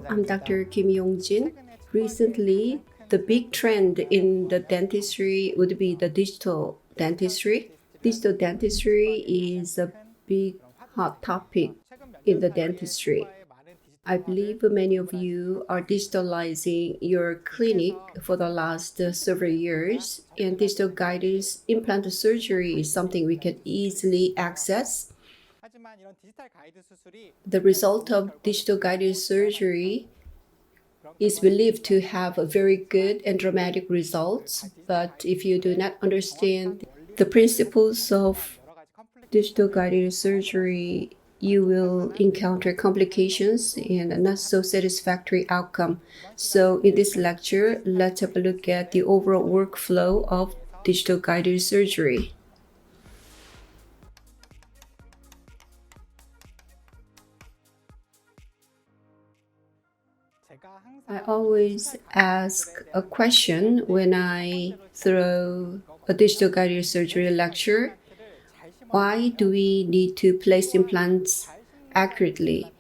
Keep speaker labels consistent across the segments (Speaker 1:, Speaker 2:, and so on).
Speaker 1: I'm Dr. Kim Yong-jin. Recently, the big trend in the dentistry would be the digital dentistry. Digital dentistry is a big hot topic in the dentistry. I believe many of you are digitalizing your clinic for the last several years, and digital guided implant surgery is something we can easily access. The result of digital guided surgery is believed to have a very good and dramatic results, but if you do not understand the principles of digital guided surgery, you will encounter complications and a not so satisfactory outcome. So in this lecture, let's have a look at the overall workflow of digital guided surgery. I always ask a question when I throw a digital guided surgery lecture. Why do we need to place implants accurately?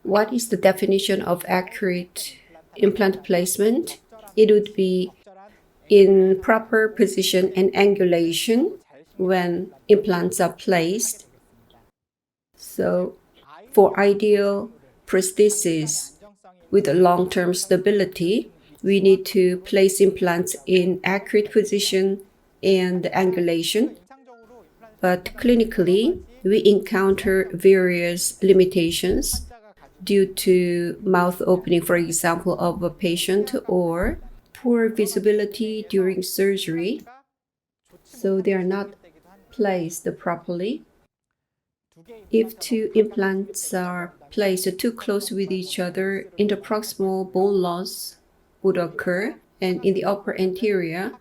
Speaker 1: What is the definition of accurate implant placement? It would be in proper position and angulation when implants are placed. So for ideal prosthesis with long-term stability, we need to place implants in accurate position and angulation. But clinically, we encounter various limitations due to mouth opening, for example, of a patient, or poor visibility during surgery, so they are not placed properly. If two implants are placed too close with each other, interproximal bone loss would occur, and in the upper anterior,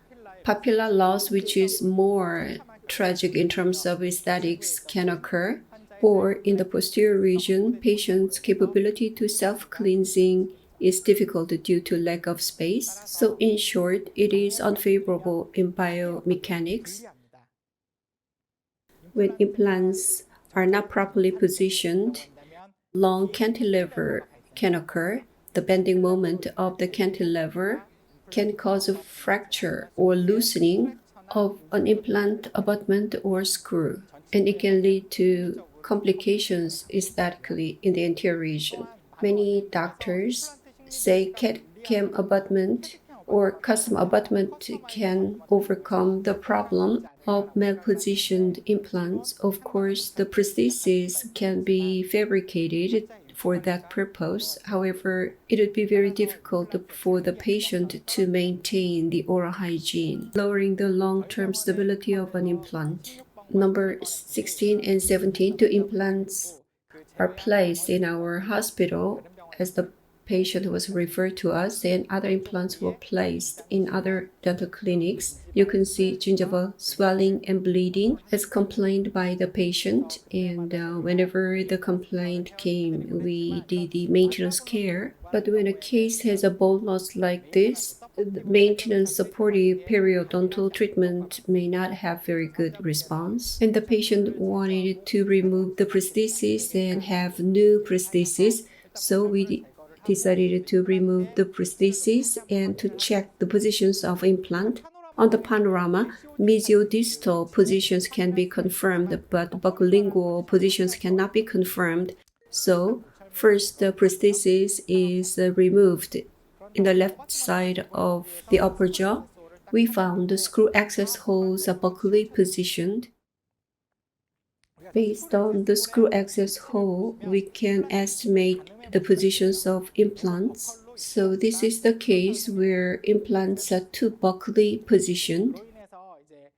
Speaker 1: papilla loss, which is more tragic in terms of aesthetics, can occur. Or in the posterior region, patients' capability to self-cleansing is difficult due to lack of space. So in short, it is unfavorable in biomechanics. When implants are not properly positioned, long cantilever can occur. The bending moment of the cantilever can cause a fracture or loosening of an implant abutment or screw, and it can lead to complications aesthetically in the anterior region. Many doctors say CAD/CAM abutment or custom abutment can overcome the problem of malpositioned implants. Of course, the prosthesis can be fabricated for that purpose. However, it would be very difficult for the patient to maintain the oral hygiene, lowering the long-term stability of an implant. Number 16 and 17, two implants are placed in our hospital as the patient was referred to us, and other implants were placed in other dental clinics. You can see gingival swelling and bleeding as complained by the patient, and whenever the complaint came, we did the maintenance care. But when a case has a bone loss like this, the maintenance supportive periodontal treatment may not have very good response, and the patient wanted to remove the prosthesis and have new prosthesis, so we decided to remove the prosthesis and to check the positions of implant. On the panorama, mesiodistal positions can be confirmed, but buccolingual positions cannot be confirmed. So first, the prosthesis is removed in the left side of the upper jaw. We found the screw access holes are buccally positioned. Based on the screw access hole, we can estimate the positions of implants. So this is the case where implants are too buccally positioned.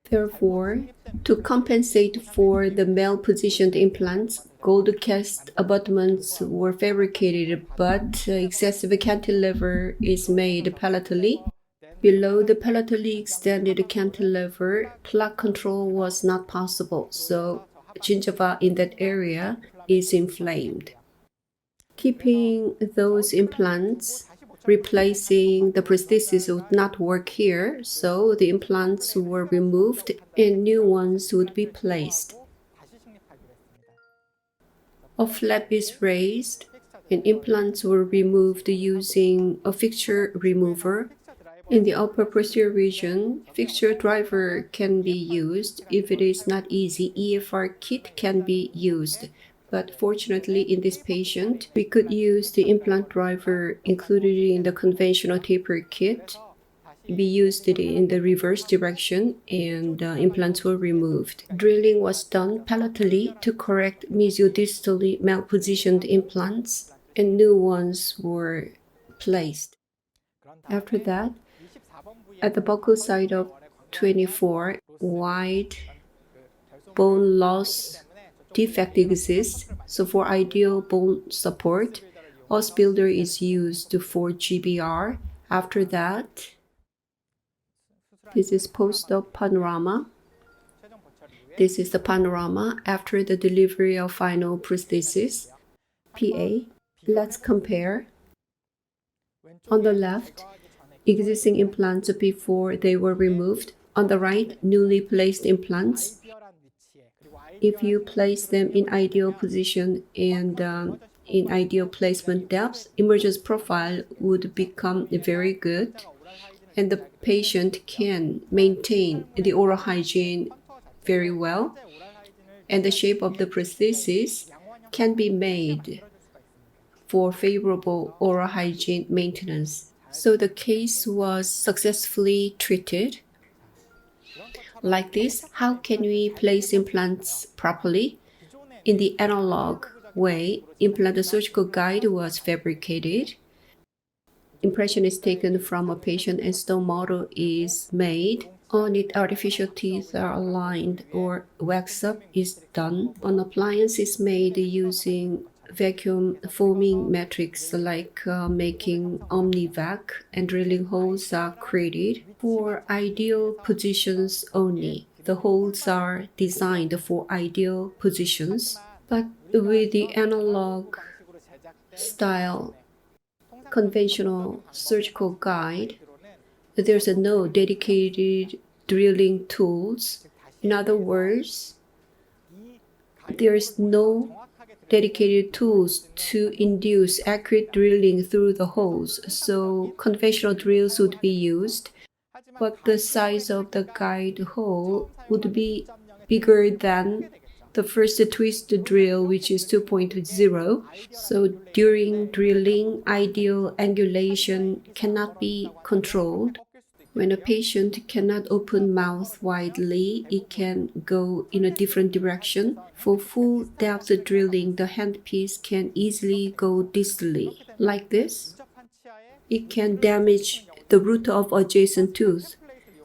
Speaker 1: Therefore, to compensate for the malpositioned implants, gold cast abutments were fabricated, but excessive cantilever is made palatally. Below the palatally extended cantilever, plaque control was not possible, so gingiva in that area is inflamed. Keeping those implants, replacing the prosthesis would not work here, so the implants were removed and new ones would be placed. A flap is raised and implants were removed using a fixture remover. In the upper posterior region, fixture driver can be used. If it is not easy, EFR kit can be used. But fortunately, in this patient, we could use the implant driver included in the conventional taper kit. We used it in the reverse direction and implants were removed. Drilling was done palatally to correct mesiodistally malpositioned implants and new ones were placed. After that, at the buccal side of 24, wide bone loss defect exists. So for ideal bone support, os builder is used for GBR. After that, this is post-op panorama. This is the panorama after the delivery of final prosthesis, PA. Let's compare. On the left, existing implants before they were removed. On the right, newly placed implants. If you place them in ideal position and in ideal placement depth, emergence profile would become very good, and the patient can maintain the oral hygiene very well, and the shape of the prosthesis can be made for favorable oral hygiene maintenance. So the case was successfully treated. Like this, how can we place implants properly? In the analog way, implant surgical guide was fabricated. Impression is taken from a patient and stone model is made. On it, artificial teeth are aligned or wax up is done. An appliance is made using vacuum foaming matrix like making OmniVac, and drilling holes are created for ideal positions only. The holes are designed for ideal positions, but with the analog style conventional surgical guide, there's no dedicated drilling tools. In other words, there's no dedicated tools to induce accurate drilling through the holes, so conventional drills would be used, but the size of the guide hole would be bigger than the first twist drill, which is 2.0. So during drilling, ideal angulation cannot be controlled. When a patient cannot open mouth widely, it can go in a different direction. For full depth drilling, the handpiece can easily go distally. Like this, it can damage the root of adjacent tooth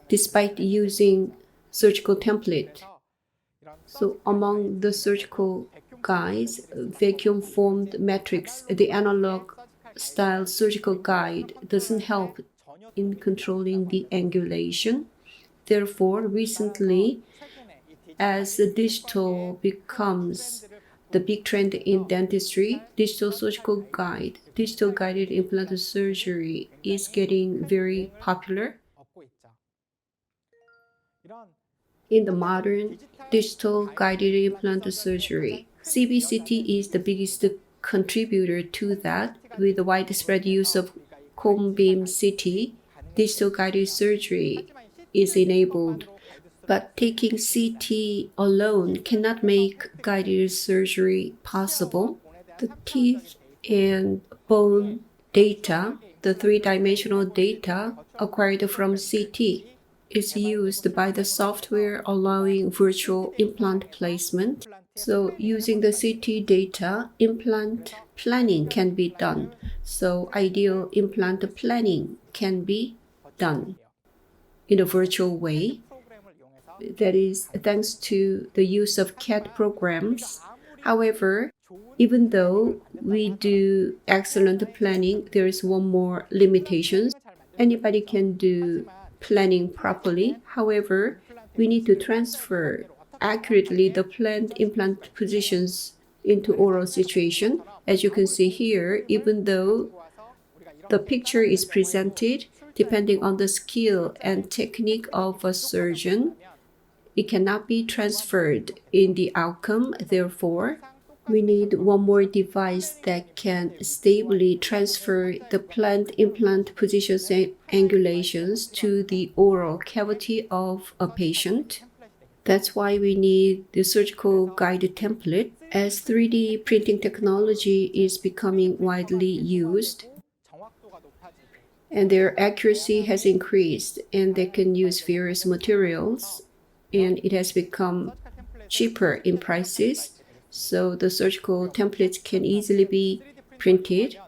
Speaker 1: despite using surgical template. So among the surgical guides, vacuum formed matrix, the analog style surgical guide doesn't help in controlling the angulation. Therefore, recently, as the digital becomes the big trend in dentistry, digital surgical guide, digital guided implant surgery is getting very popular. In the modern digital guided implant surgery, CBCT is the biggest contributor to that. With the widespread use of cone beam CT, digital guided surgery is enabled. But taking CT alone cannot make guided surgery possible. The teeth and bone data, the three-dimensional data acquired from CT, is used by the software allowing virtual implant placement. So using the CT data, implant planning can be done. So ideal implant planning can be done in a virtual way. That is thanks to the use of CAD programs. However, even though we do excellent planning, there is one more limitation. Anybody can do planning properly. However, we need to transfer accurately the planned implant positions into oral situation. As you can see here, even though the picture is presented, depending on the skill and technique of a surgeon, it cannot be transferred in the outcome. Therefore, We need one more device that can stably transfer the planned implant positions and angulations to the oral cavity of a patient. That's why we need the surgical guide template. As 3D printing technology is becoming widely used and their accuracy has increased and they can use various materials and it has become cheaper in prices, so the surgical templates can easily be printed.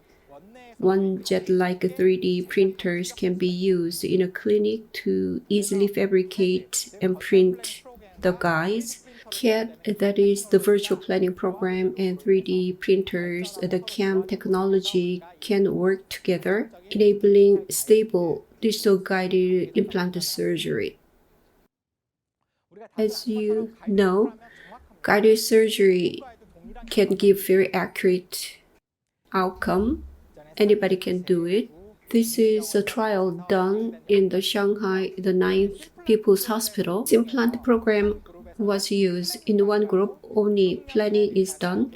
Speaker 1: One jet-like 3D printers can be used in a clinic to easily fabricate and print the guides. CAD, that is the virtual planning program, and 3D printers, the CAM technology can work together, enabling stable digital guided implant surgery. As you know, guided surgery can give very accurate outcome. Anybody can do it. This is a trial done in the Shanghai, the 9th People's Hospital. This implant program was used. In one group, only planning is done,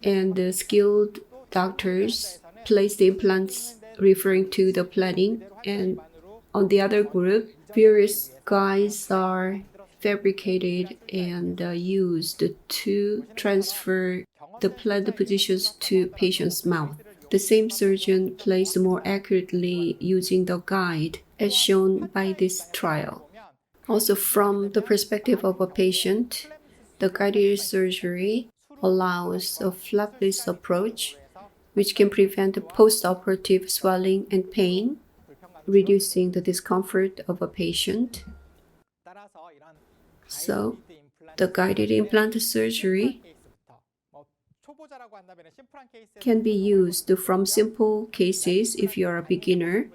Speaker 1: and the skilled doctors place the implants referring to the planning, and on the other group, various guides are fabricated and used to transfer the planned positions to patient's mouth. The same surgeon placed more accurately using the guide as shown by this trial. Also, from the perspective of a patient, the guided surgery allows a flapless approach, which can prevent post-operative swelling and pain, reducing the discomfort of a patient. So, the guided implant surgery can be used from simple cases if you are a beginner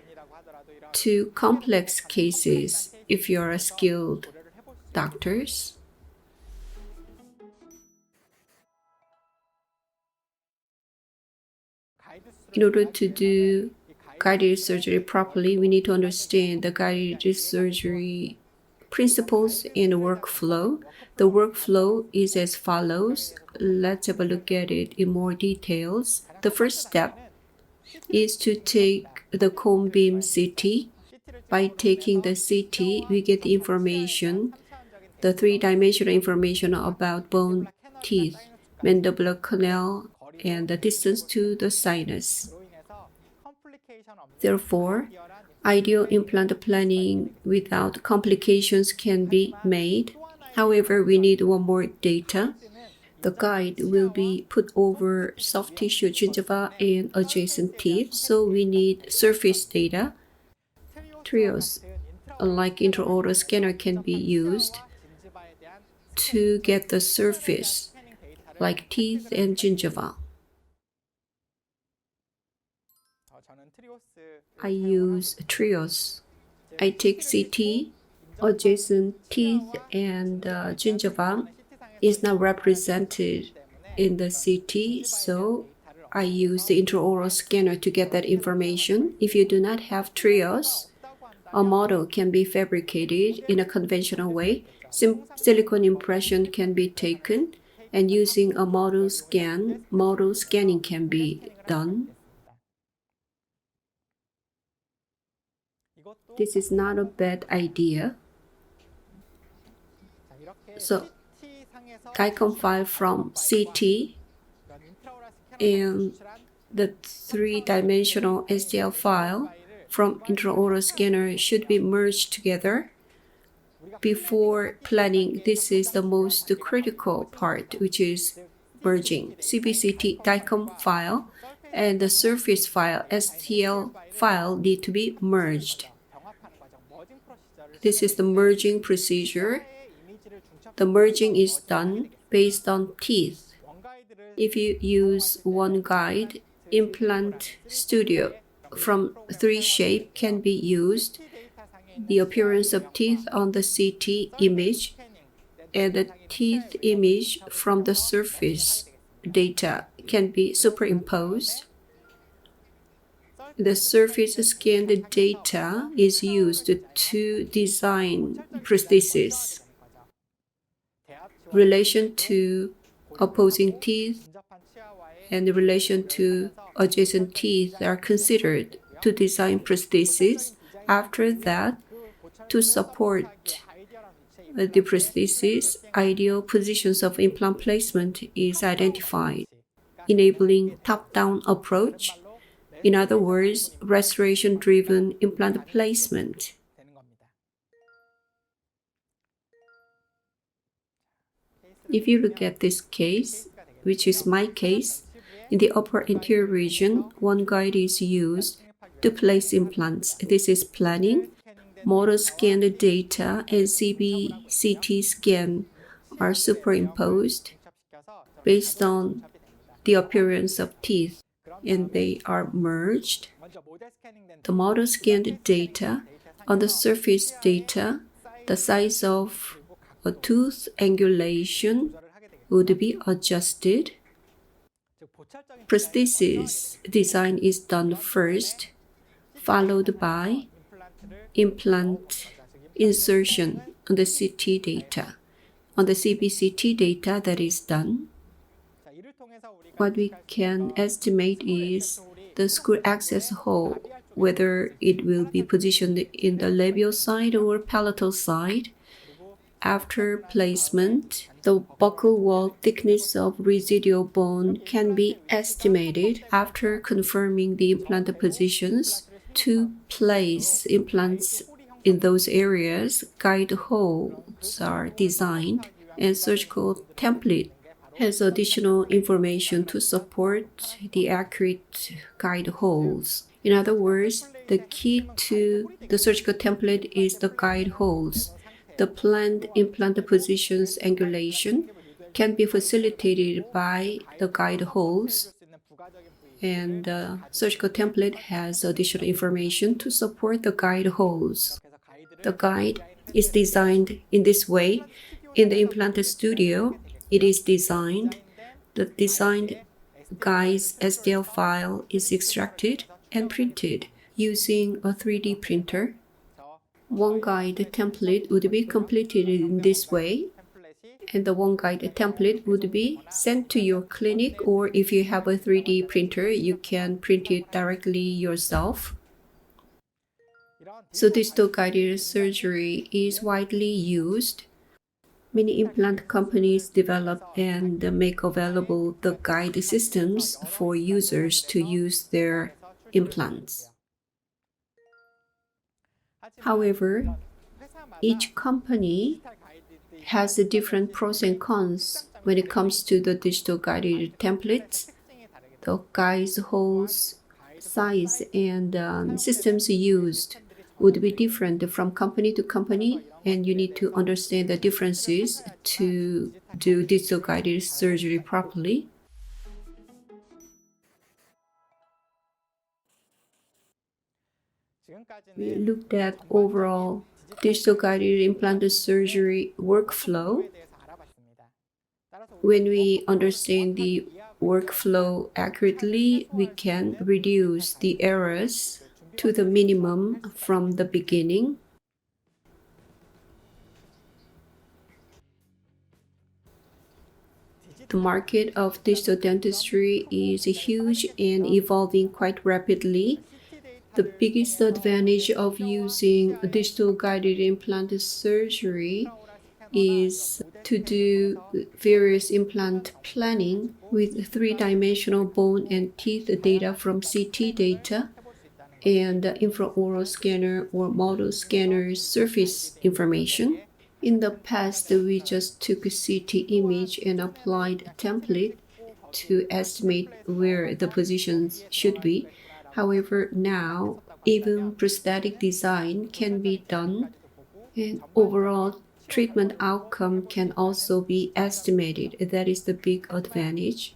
Speaker 1: to complex cases if you are a skilled doctors. In order to do guided surgery properly, we need to understand the guided surgery principles and workflow. The workflow is as follows. Let's have a look at it in more details. The first step is to take the cone beam CT. By taking the CT, we get the information, the three-dimensional information about bone, teeth, mandibular canal, and the distance to the sinus. Therefore, ideal implant planning without complications can be made. However, we need one more data. The guide will be put over soft tissue gingiva and adjacent teeth, so we need surface data. Trios, like intraoral scanner, can be used to get the surface, like teeth and gingiva. I use trios. I take CT, adjacent teeth, and gingiva is not represented in the CT, so I use the intraoral scanner to get that information. If you do not have trios, a model can be fabricated in a conventional way. Silicone impression can be taken, and using a model scanning can be done. This is not a bad idea. So, DICOM file from CT and the three-dimensional STL file from intraoral scanner should be merged together. Before planning, this is the most critical part, which is merging. CBCT DICOM file and the surface file STL file need to be merged. This is the merging procedure. The merging is done based on teeth. If you use one guide, Implant Studio from 3Shape can be used. The appearance of teeth on the CT image and the teeth image from the surface data can be superimposed. The surface scanned data is used to design prosthesis. Relation to opposing teeth and the relation to adjacent teeth are considered to design prosthesis. After that, to support the prosthesis, ideal positions of implant placement is identified, enabling top-down approach. In other words, restoration-driven implant placement. If you look at this case, which is my case, in the upper anterior region, one guide is used to place implants. This is planning. Motor scan data and CBCT scan are superimposed based on the appearance of teeth, and they are merged. The model scanned data on the surface data, the size of a tooth angulation would be adjusted. Prosthesis design is done first, followed by implant insertion on the CT data. On the CBCT data that is done, what we can estimate is the screw access hole, whether it will be positioned in the labial side or palatal side. After placement, the buccal wall thickness of residual bone can be estimated. After confirming the implant positions, to place implants in those areas, guide holes are designed, and surgical template has additional information to support the accurate guide holes. In other words, the key to the surgical template is the guide holes. The planned implant positions angulation can be facilitated by the guide holes, and the surgical template has additional information to support the guide holes. The guide is designed in this way. In the implant studio, it is designed. The designed guide's STL file is extracted and printed using a 3D printer. One guide template would be completed in this way, and the one guide template would be sent to your clinic, or if you have a 3D printer, you can print it directly yourself. So digital guided surgery is widely used. Many implant companies develop and make available the guide systems for users to use their implants. However, each company has different pros and cons when it comes to the digital guided templates. The guide holes size and systems used would be different from company to company, and you need to understand the differences to do digital guided surgery properly. We looked at overall digital guided implant surgery workflow. When we understand the workflow accurately, we can reduce the errors to the minimum from the beginning. The market of digital dentistry is huge and evolving quite rapidly. The biggest advantage of using digital guided implant surgery is to do various implant planning with three-dimensional bone and teeth data from CT data and infraoral scanner or model scanner surface information. In the past, we just took a CT image and applied a template to estimate where the positions should be. However, now even prosthetic design can be done, and overall treatment outcome can also be estimated. That is the big advantage.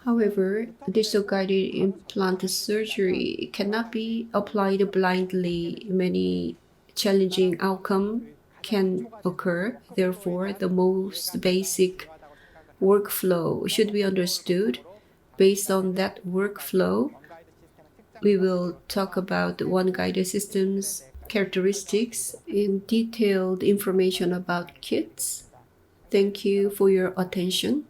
Speaker 1: However, digital guided implant surgery cannot be applied blindly. Many challenging outcomes can occur. Therefore, the most basic workflow should be understood. Based on that workflow, we will talk about one guided system's characteristics and detailed information about kits. Thank you for your attention.